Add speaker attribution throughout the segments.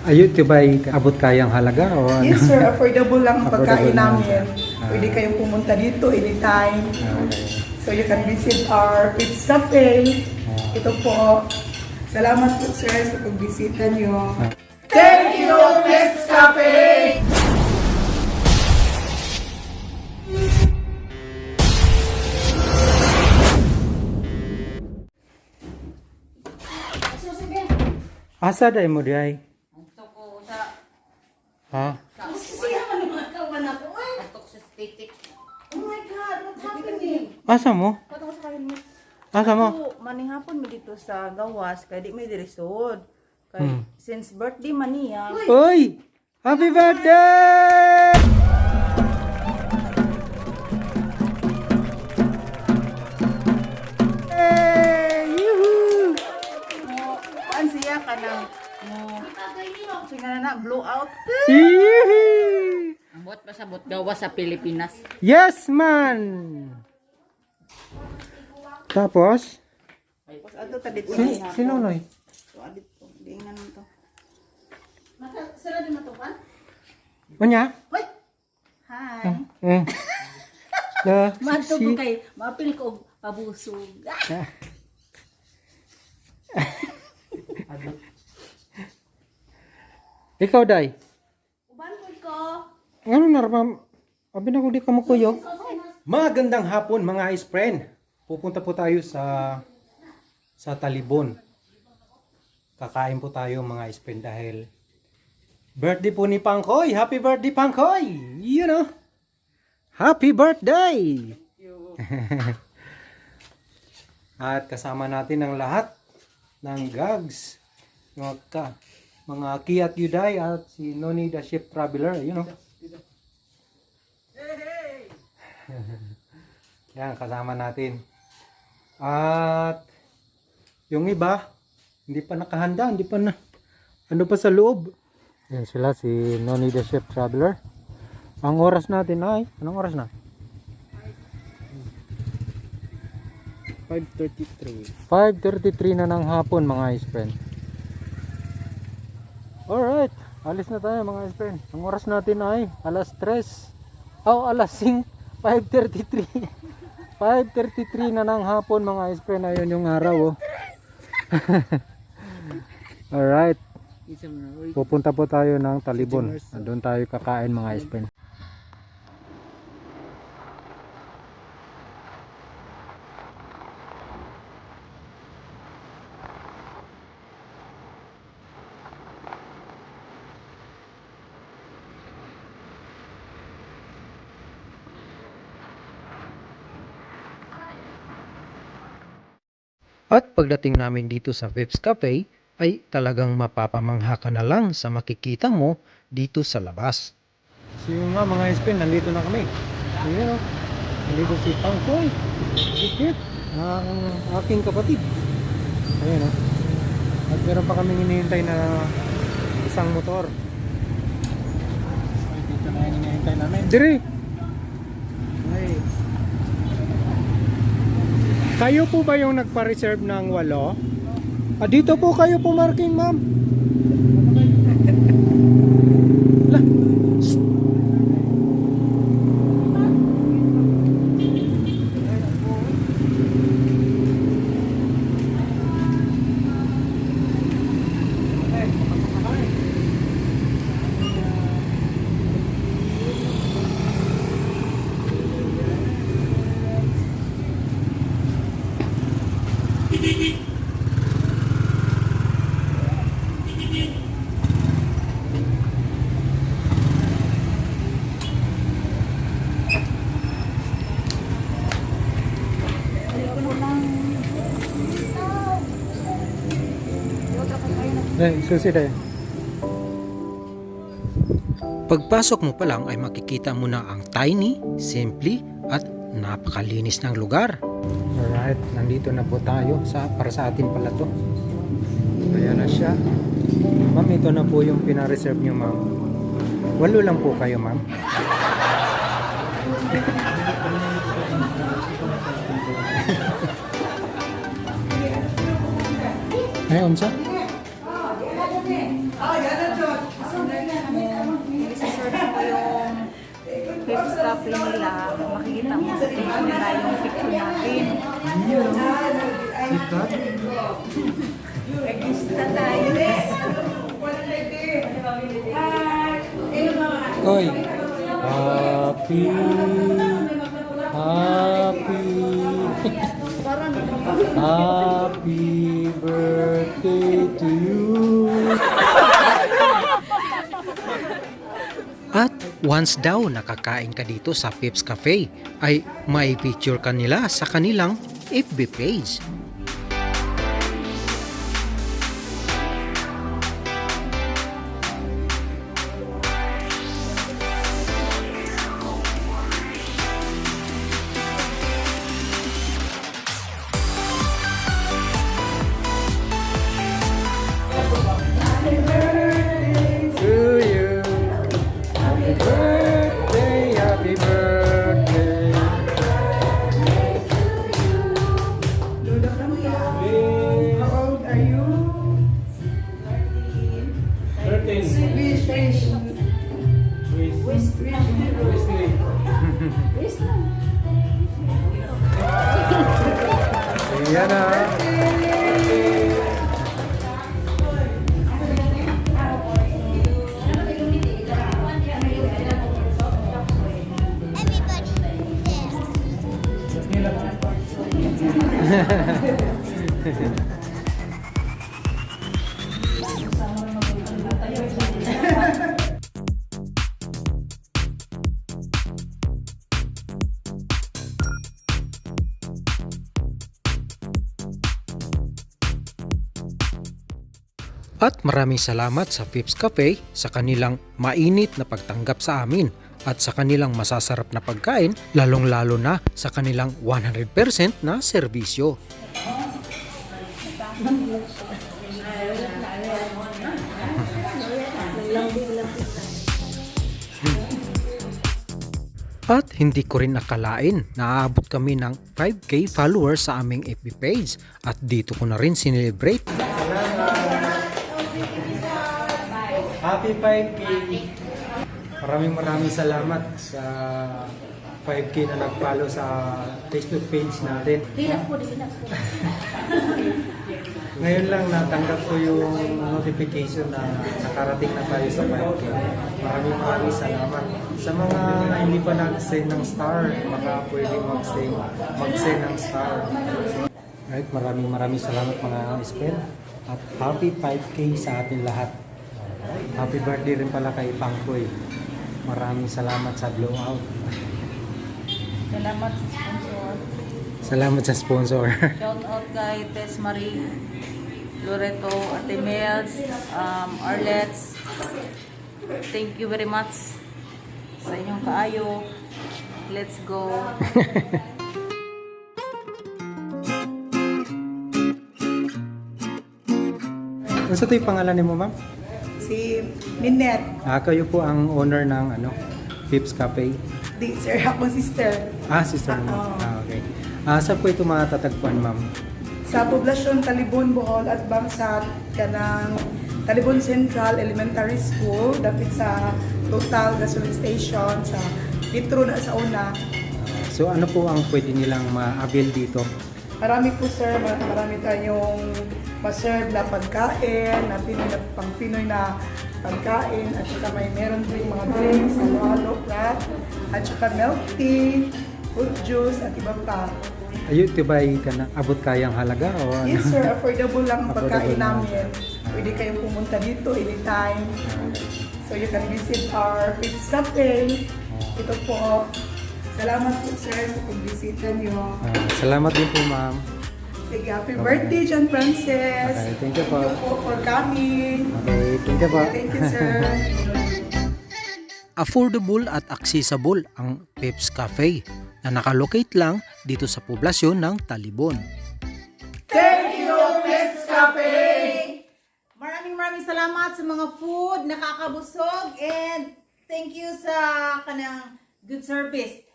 Speaker 1: Ayun, di ba abot kayang halaga? O ano?
Speaker 2: Yes sir, affordable lang ang
Speaker 1: Affordable
Speaker 2: pagkain
Speaker 1: lang
Speaker 2: namin.
Speaker 1: siya.
Speaker 2: Pwede kayong pumunta dito anytime.
Speaker 1: Okay.
Speaker 2: So you can visit our Pits Cafe. Ito po. Salamat po sir sa pagbisita nyo. Thank you, Pits Cafe!
Speaker 1: Asa day mo di ay?
Speaker 3: Ito ko sa
Speaker 1: Ha?
Speaker 3: atok sa static.
Speaker 2: Oh my God, what happening?
Speaker 1: Asa mo?
Speaker 2: Patong sa kain mo.
Speaker 1: Asa mo?
Speaker 2: Ako, manihapon mo dito sa gawas, kaya di may diresod. Kaya, since birthday man niya,
Speaker 1: Uy! Happy birthday! Hey! Yoo-hoo!
Speaker 2: paan siya ka ng singa na blow out.
Speaker 1: Yee!
Speaker 3: Ambot pa sa gawa sa Pilipinas.
Speaker 1: Yes, man! Tapos?
Speaker 2: Tapos ato tadit
Speaker 1: Si Nonoy?
Speaker 2: So adit to, di nga naman to.
Speaker 3: Sira din matukan?
Speaker 1: Unya?
Speaker 2: Hoy! Hi!
Speaker 1: Eh. Na,
Speaker 3: Madto
Speaker 1: si...
Speaker 3: ko kay mapil ko og pabusog.
Speaker 1: Ikaw, Day?
Speaker 3: Uban ko.
Speaker 1: Ano naramam? Abi na ko di ka makuyo. Magandang hapon mga ice friend. Pupunta po tayo sa Talibon. Kakain po tayo mga ice friend dahil birthday po ni Pangkoy. Happy birthday Pangkoy! You know. Happy birthday! At kasama natin ang lahat ng gags. Mga Kiat Yuday at si Noni the Ship Traveler, you know. Yan, kasama natin. At yung iba, hindi pa nakahanda, hindi pa na. Ano pa sa loob? Yan sila, si Noni the Ship Traveler. Ang oras natin ay, anong oras na?
Speaker 4: 5:33.
Speaker 1: 5:33 na ng hapon mga ice friend. Alright, alis na tayo mga ice friend. Ang oras natin ay alas 3. Alas 5. 5:33. 5:33 na ng hapon mga ice friend. Ayun yung araw oh. Alright, pupunta po tayo ng Talibon. Doon tayo kakain mga ice friend. At pagdating namin dito sa Vips Cafe, ay talagang mapapamangha ka na lang sa makikita mo dito sa labas. So yun nga mga ispin, nandito na kami. Ayan o, nandito si Pangkoy, si ang aking kapatid. Ayan o. At meron pa kaming hinihintay na isang motor. Dito na yung hinihintay namin. Dire! Ay. Kayo po ba yung nagpa-reserve ng 8? Dito po kayo pumarking, ma'am. Lah. Susi tayo. Pagpasok mo pa lang ay makikita mo na ang tiny, simple at napakalinis ng lugar. Alright, nandito na po tayo para sa atin pala to. Ayan na siya. Ma'am, ito na po yung pina-reserve nyo, ma'am. 8 lang po kayo, ma'am. Ayun siya.
Speaker 3: Peps Cafe nila, makikita mo sa picture nila yung picture natin.
Speaker 1: Sikat.
Speaker 3: Register tayo.
Speaker 1: Oy. Happy. Happy birthday to you. At once daw nakakain ka dito sa Peps Cafe, ay may picture ka nila sa kanilang FB page. To you. Happy birthday, happy birthday.
Speaker 2: Lola Camila, how old are you?
Speaker 1: 13.
Speaker 2: Wish.
Speaker 1: Ayan na. At maraming salamat sa Peps Cafe sa kanilang mainit na pagtanggap sa amin at sa kanilang masasarap na pagkain, lalong-lalo na sa kanilang 100% na serbisyo. At hindi ko rin nakalain na aabot kami ng 5K followers sa aming FB page at dito ko na rin sinelebrate. Happy 5K! Maraming salamat sa 5K na nag-follow sa Facebook page natin. Ngayon lang natanggap ko yung notification na nakarating na tayo sa 5K. Maraming salamat. Sa mga hindi pa nag-send ng star, baka pwede mag-send ng star. Right, maraming salamat mga Espen. At happy 5K sa atin lahat. Happy birthday rin pala kay Pangkoy. Maraming salamat sa blowout.
Speaker 3: Salamat sa sponsor.
Speaker 1: Salamat sa sponsor.
Speaker 3: Shout out kay Tess Marie, Loreto, Ate Mels, Arlets. Thank you very much sa inyong kaayo. Let's go.
Speaker 1: Ano sa ito yung pangalan ni mo, ma'am?
Speaker 2: Si Minette.
Speaker 1: Kayo po ang owner ng Peps Cafe.
Speaker 2: Di, sir, ako sister.
Speaker 1: Sister mo.
Speaker 2: Oo.
Speaker 1: Okay. Saan po ito matatagpuan, ma'am?
Speaker 2: Sa poblasyon Talibon, Bohol at Bangsat, kanang Talibon Central Elementary School, dapit sa Total Gasoline Station, sa Litro na sa una.
Speaker 1: So ano po ang pwede nilang ma-avail dito?
Speaker 2: Marami po sir, marami tayong ma-serve na pagkain, na pang Pinoy na pagkain, at saka meron din mga drinks, halo-halo, wrap, at saka milk tea, fruit juice, at iba pa.
Speaker 1: Ayun, tibay ka na, abot kayang halaga o ano?
Speaker 2: Yes sir, affordable lang ang pagkain
Speaker 1: Affordable
Speaker 2: namin. Pwede kayong pumunta dito anytime. So you can visit our Peps Cafe. Ito po. Salamat po sir sa pagbisita nyo.
Speaker 1: Salamat din po, ma'am.
Speaker 2: Sige, happy birthday, John Francis.
Speaker 1: Okay, thank you po.
Speaker 2: Thank you po for coming.
Speaker 1: Okay, thank you po.
Speaker 2: Thank you, sir.
Speaker 1: Affordable at accessible ang Peps Cafe na nakalocate lang dito sa poblasyon ng Talibon.
Speaker 2: Thank you, Peps Cafe!
Speaker 3: Maraming salamat sa mga food, nakakabusog, and thank you sa kanang good service.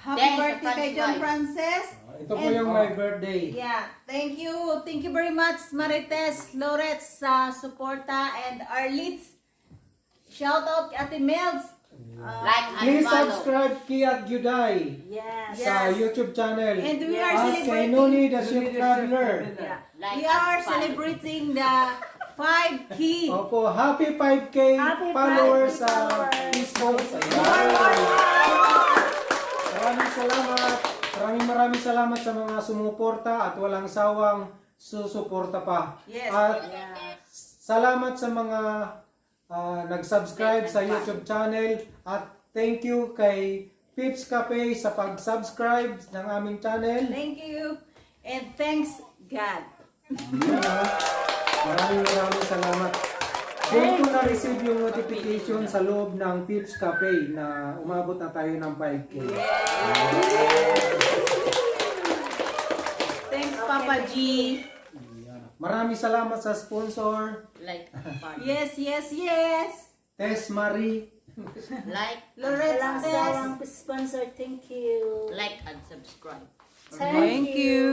Speaker 3: Happy birthday kay John Francis.
Speaker 1: Ito po yung my birthday.
Speaker 3: Yeah, thank you. Thank you very much, Marites, Loretz, sa suporta, and Arlitz. Shout out kay Ate Mels.
Speaker 4: Like and
Speaker 1: Please
Speaker 4: follow.
Speaker 1: subscribe Kiat Gyuday
Speaker 3: Yes.
Speaker 1: sa YouTube channel.
Speaker 3: And we are
Speaker 1: At kay
Speaker 3: celebrating.
Speaker 1: Noni the Chef Traveler.
Speaker 3: Yeah.
Speaker 4: Like
Speaker 3: We are
Speaker 4: and follow.
Speaker 3: celebrating the 5K.
Speaker 1: Opo, happy 5K
Speaker 3: Happy
Speaker 1: followers
Speaker 3: 5K
Speaker 1: sa
Speaker 3: followers.
Speaker 1: Facebook. Maraming salamat. Maraming salamat sa mga sumuporta at walang sawang susuporta pa.
Speaker 3: Yes.
Speaker 1: At
Speaker 3: Yeah.
Speaker 1: salamat sa mga nag-subscribe sa YouTube channel at thank you kay Pips Cafe sa pag-subscribe ng aming channel.
Speaker 3: Thank you. And thanks God.
Speaker 1: Maraming salamat. Doon ko na-receive yung notification sa loob ng Pips Cafe na umabot na tayo ng 5K.
Speaker 3: Thanks Papa G.
Speaker 1: Maraming salamat sa sponsor,
Speaker 4: Like and follow.
Speaker 3: Yes, yes, yes.
Speaker 1: Tess Marie.
Speaker 4: Like,
Speaker 3: Loretta
Speaker 5: Walang
Speaker 3: Tess.
Speaker 5: sawang sponsor, thank you.
Speaker 4: like and subscribe.
Speaker 3: Thank you.